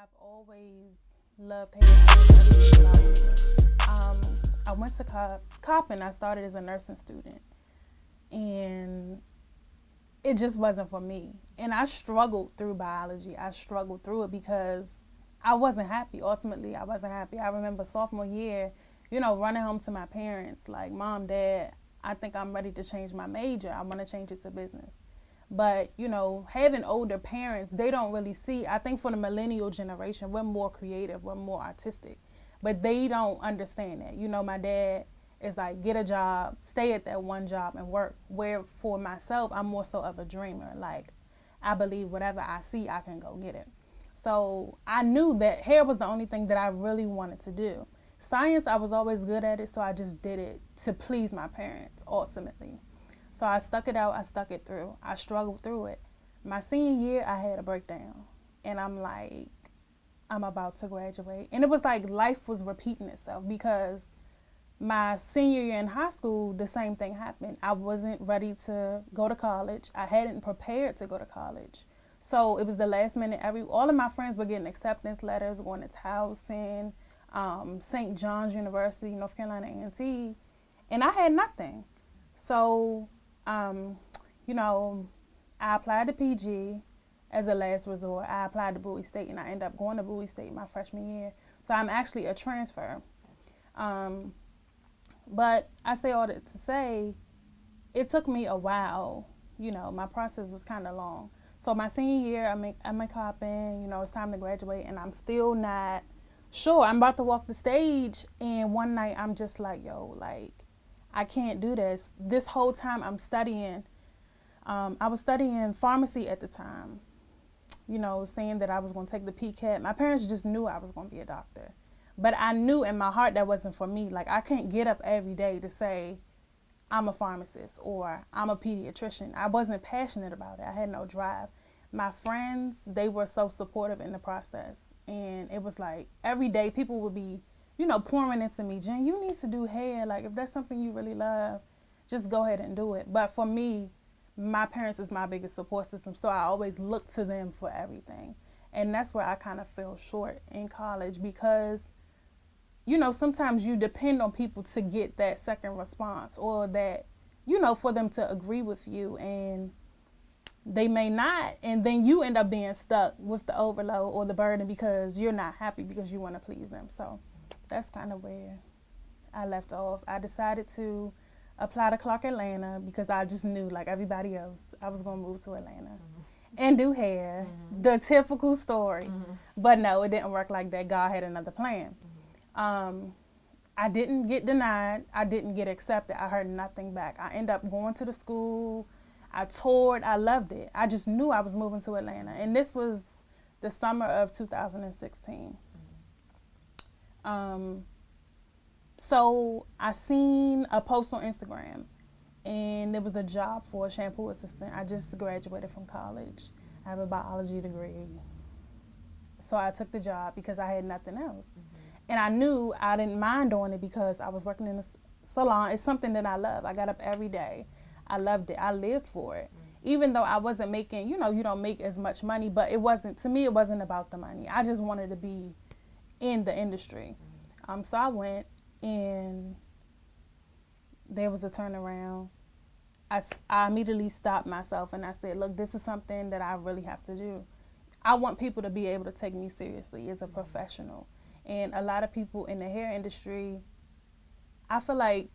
I've always loved hair since everything about me. I went to Coppin. I started as a nursing student, and it just wasn't for me. And I struggled through biology. I struggled through it because I wasn't happy. Ultimately, I wasn't happy. I remember sophomore year, running home to my parents like, Mom, Dad, I think I'm ready to change my major. I want to change it to business. But, having older parents, they don't really see. I think for the millennial generation, we're more creative, we're more artistic. But they don't understand that. My dad is like, get a job, stay at that one job and work. Where for myself, I'm more so of a dreamer. Like, I believe whatever I see, I can go get it. So I knew that hair was the only thing that I really wanted to do. Science, I was always good at it, so I just did it to please my parents, ultimately. So I stuck it out, I stuck it through. I struggled through it. My senior year, I had a breakdown. And I'm like, I'm about to graduate. And it was like life was repeating itself because my senior year in high school, the same thing happened. I wasn't ready to go to college. I hadn't prepared to go to college. So it was the last minute. All of my friends were getting acceptance letters, going to Towson, St. John's University, North Carolina A&T, and I had nothing. So, I applied to PG as a last resort. I applied to Bowie State, and I ended up going to Bowie State my freshman year. So I'm actually a transfer. But I say all that to say, it took me a while. My process was kind of long. So my senior year, I'm in Coppin, it's time to graduate, and I'm still not sure. I'm about to walk the stage, and one night I'm just like, I can't do this. This whole time I'm studying. I was studying pharmacy at the time, saying that I was going to take the PCAT. My parents just knew I was going to be a doctor. But I knew in my heart that wasn't for me. Like, I couldn't get up every day to say I'm a pharmacist or I'm a pediatrician. I wasn't passionate about it. I had no drive. My friends, they were so supportive in the process. And it was like every day people would be, pouring into me, Jen, you need to do hair. Like, if that's something you really love, just go ahead and do it. But for me, my parents is my biggest support system. So I always look to them for everything. And that's where I kind of fell short in college because sometimes you depend on people to get that second response or that, for them to agree with you, and they may not. And then you end up being stuck with the overload or the burden because you're not happy because you want to please them. So that's kind of where I left off. I decided to apply to Clark Atlanta because I just knew, like everybody else, I was going to move to Atlanta. And do hair, the typical story. But no, it didn't work like that. God had another plan. I didn't get denied. I didn't get accepted. I heard nothing back. I ended up going to the school. I toured. I loved it. I just knew I was moving to Atlanta. And this was the summer of 2016. So I seen a post on Instagram, and there was a job for a shampoo assistant. I just graduated from college. I have a biology degree. So I took the job because I had nothing else. And I knew I didn't mind doing it because I was working in a salon. It's something that I love. I got up every day. I loved it. I lived for it. Even though I wasn't making, you don't make as much money, but to me, it wasn't about the money. I just wanted to be in the industry. So I went, and there was a turnaround. I immediately stopped myself, and I said, look, this is something that I really have to do. I want people to be able to take me seriously as a professional. And a lot of people in the hair industry, I feel like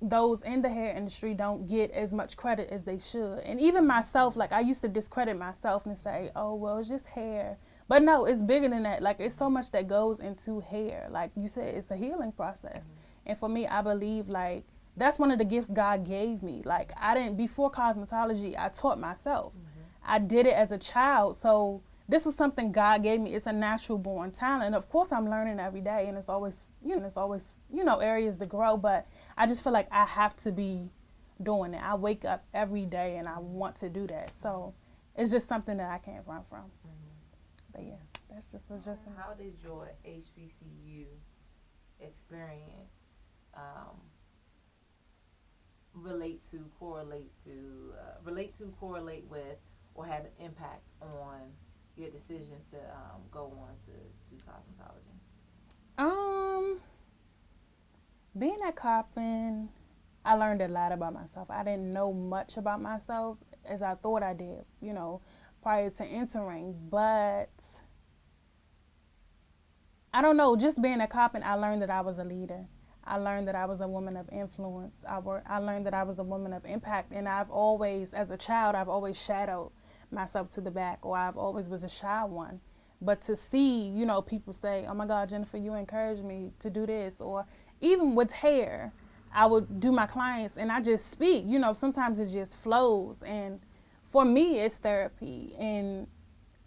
those in the hair industry don't get as much credit as they should. And even myself, like I used to discredit myself and say, oh, well, it's just hair. But no, it's bigger than that. Like, it's so much that goes into hair. Like you said, it's a healing process. And for me, I believe, like, that's one of the gifts God gave me. Like, before cosmetology, I taught myself. I did it as a child. So this was something God gave me. It's a natural born talent. Of course, I'm learning every day, and it's always, areas to grow. But I just feel like I have to be doing it. I wake up every day, and I want to do that. So it's just something that I can't run from. But yeah, that's just How did your HBCU experience relate to, correlate with, or have an impact on your decision to go on to do cosmetology? Um, being at Coppin, I learned a lot about myself. I didn't know much about myself as I thought I did, prior to entering. But I don't know, just being at Coppin, I learned that I was a leader. I learned that I was a woman of influence. I learned that I was a woman of impact. And I've always, as a child, I've always shadowed myself to the back, or I've always was a shy one. But to see, people say, oh my God, Jennifer, you encouraged me to do this. Or even with hair, I would do my clients and I just speak. Sometimes it just flows. And for me, it's therapy. And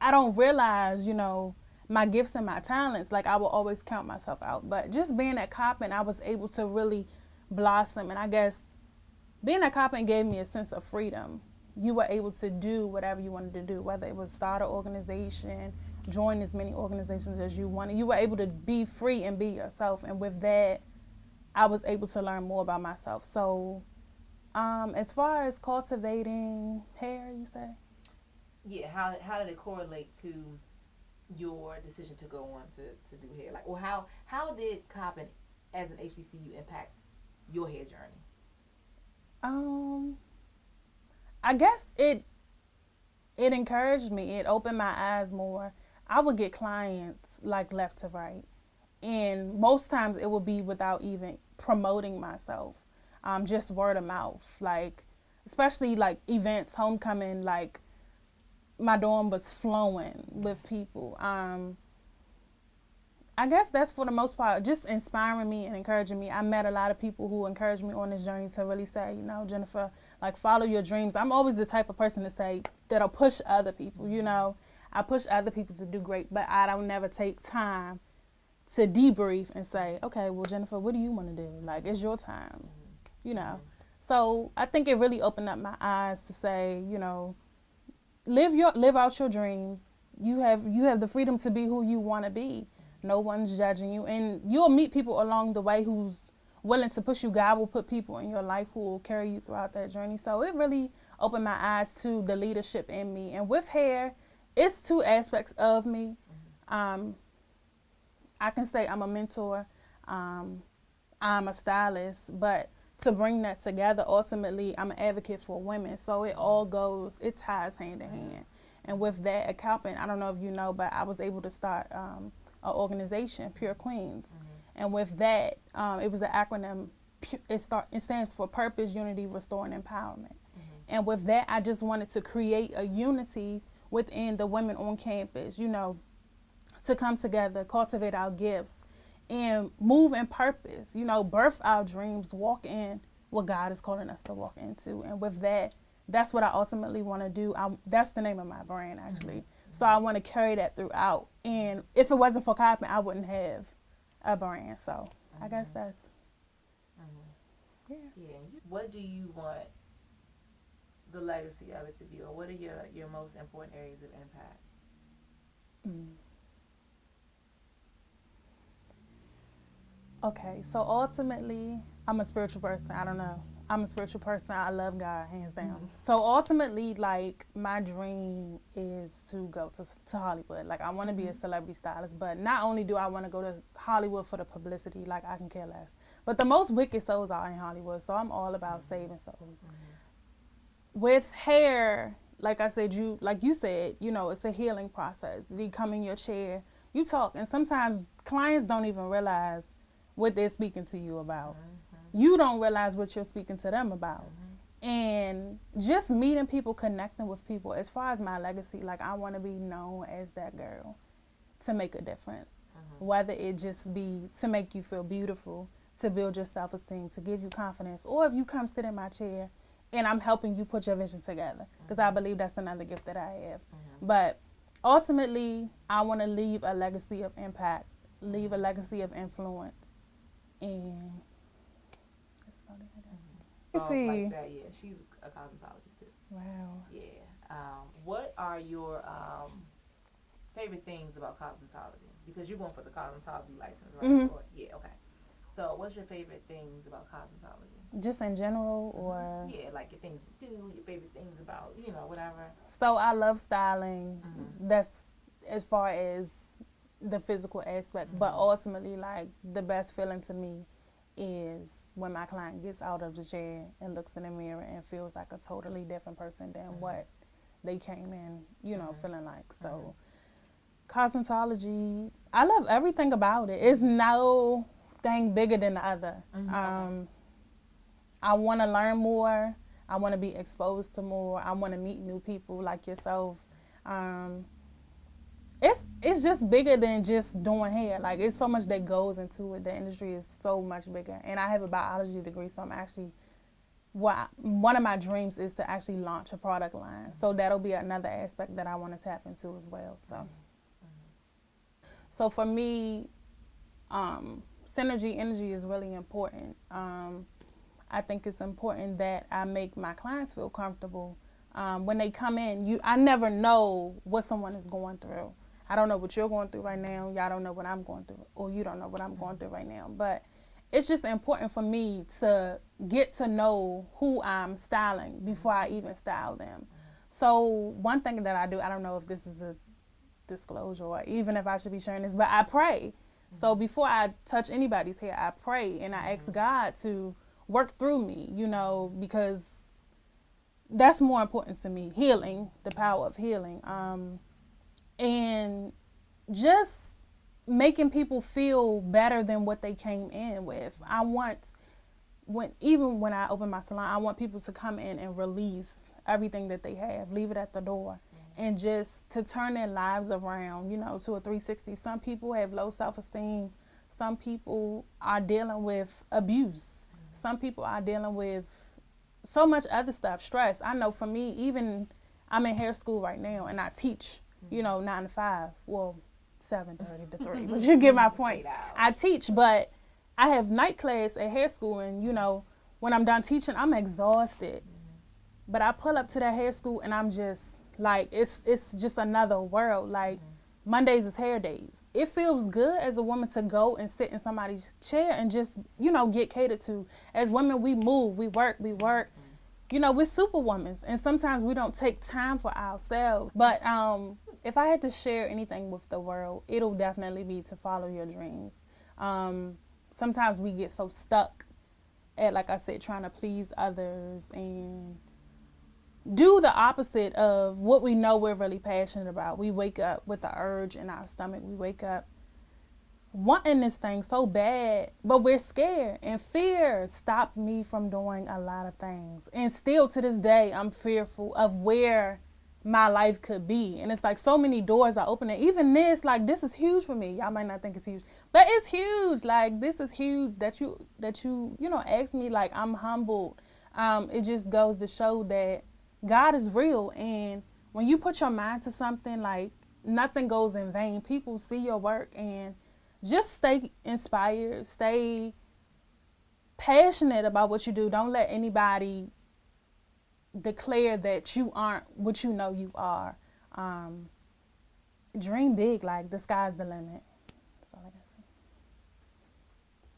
I don't realize, my gifts and my talents. Like, I will always count myself out. But just being at Coppin, I was able to really blossom. And I guess being at Coppin gave me a sense of freedom. You were able to do whatever you wanted to do, whether it was start an organization, join as many organizations as you wanted. You were able to be free and be yourself. And with that, I was able to learn more about myself. So as far as cultivating hair, you say? Yeah, how did it correlate to your decision to go on to do hair? Like, or how did Coppin as an HBCU impact your hair journey? I guess it encouraged me. It opened my eyes more. I would get clients like left to right, and most times it would be without even promoting myself, just word of mouth. Like, especially like events, homecoming, like my dorm was flowing with people. I guess that's for the most part just inspiring me and encouraging me. I met a lot of people who encouraged me on this journey to really say, Jennifer, like, follow your dreams. I'm always the type of person to say that'll push other people. I push other people to do great, but I don't never take time to debrief and say, okay, well, Jennifer, what do you want to do? Like, it's your time, So I think it really opened up my eyes to say, live out your dreams. You have the freedom to be who you want to be. No one's judging you, and you'll meet people along the way who's willing to push you. God will put people in your life who will carry you throughout that journey. So it really opened my eyes to the leadership in me. And with hair, it's two aspects of me. I can say I'm a mentor, I'm a stylist, but to bring that together, ultimately, I'm an advocate for women. So it ties hand in hand. And with that, at Calpin, I don't know if you know, but I was able to start an organization, Pure Queens. And with that, it was an acronym. It stands for Purpose, Unity, Restore, and Empowerment. And with that, I just wanted to create a unity within the women on campus, to come together, cultivate our gifts, and move in purpose, birth our dreams, walk in what God is calling us to walk into. And with that, that's what I ultimately want to do. That's the name of my brand, actually. So I want to carry that throughout. And if it wasn't for Coppin, I wouldn't have a brand. So I guess that's, yeah. What do you want the legacy of it to be, or what are your most important areas of impact? Okay, so ultimately, I'm a spiritual person. I don't know. I'm a spiritual person. I love God, hands down. So ultimately, like, my dream is to go to Hollywood. Like, I want to be a celebrity stylist, but not only do I want to go to Hollywood for the publicity, like, I can care less. But the most wicked souls are in Hollywood, so I'm all about saving souls. With hair, like I said, like you said, it's a healing process. You come in your chair, you talk, and sometimes clients don't even realize what they're speaking to you about. You don't realize what you're speaking to them about. And just meeting people, connecting with people, as far as my legacy, like, I want to be known as that girl to make a difference. Whether it just be to make you feel beautiful, to build your self-esteem, to give you confidence, or if you come sit in my chair and I'm helping you put your vision together, because I believe that's another gift that I have. But ultimately, I want to leave a legacy of impact, leave a legacy of influence. And that's about it. Like that, yeah. She's a cosmetologist too. Wow. Yeah. What are your favorite things about cosmetology? Because you're going for the cosmetology license, right? Yeah. Okay. So, what's your favorite things about cosmetology? Just in general, or? Yeah, like your things you do, your favorite things about, whatever. So I love styling. That's as far as the physical aspect, but ultimately, like, the best feeling to me is when my client gets out of the chair and looks in the mirror and feels like a totally different person than what they came in, feeling like. So cosmetology, I love everything about it. It's no thing bigger than the other. I want to learn more. I want to be exposed to more. I want to meet new people like yourself. It's just bigger than just doing hair. Like, it's so much that goes into it. The industry is so much bigger. And I have a biology degree, so I'm actually, one of my dreams is to actually launch a product line. So that'll be another aspect that I want to tap into as well. So for me, synergy energy is really important. I think it's important that I make my clients feel comfortable. When they come in, I never know what someone is going through. I don't know what you're going through right now. Y'all don't know what I'm going through, or you don't know what I'm going through right now. But it's just important for me to get to know who I'm styling before I even style them. So one thing that I do, I don't know if this is a disclosure or even if I should be sharing this, but I pray. So before I touch anybody's hair, I pray and I ask God to work through me, because that's more important to me. Healing, the power of healing. And just making people feel better than what they came in with. I want, even when I open my salon, I want people to come in and release everything that they have, leave it at the door, and just to turn their lives around, to a 360. Some people have low self-esteem. Some people are dealing with abuse. Some people are dealing with so much other stuff, stress. I know for me, even I'm in hair school right now, and I teach, 9 to 5. Well, 7:30 to 3, but you get my point. I teach, but I have night class at hair school, and, when I'm done teaching, I'm exhausted. But I pull up to that hair school, and I'm just, like, it's just another world. Like, Mondays is hair days. It feels good as a woman to go and sit in somebody's chair and just, get catered to. As women, we move, we work. We're superwomen, and sometimes we don't take time for ourselves. But if I had to share anything with the world, it'll definitely be to follow your dreams. Sometimes we get so stuck at, like I said, trying to please others and do the opposite of what we know we're really passionate about. We wake up with the urge in our stomach. We wake up wanting this thing so bad, but we're scared. And fear stopped me from doing a lot of things. And still to this day, I'm fearful of where my life could be. And it's like so many doors are opening. Even this, like, this is huge for me. Y'all might not think it's huge, but it's huge. Like, this is huge that you asked me. Like, I'm humbled. It just goes to show that God is real. And when you put your mind to something, like, nothing goes in vain. People see your work, and just stay inspired, stay passionate about what you do. Don't let anybody declare that you aren't what you know you are. Dream big, like, the sky's the limit.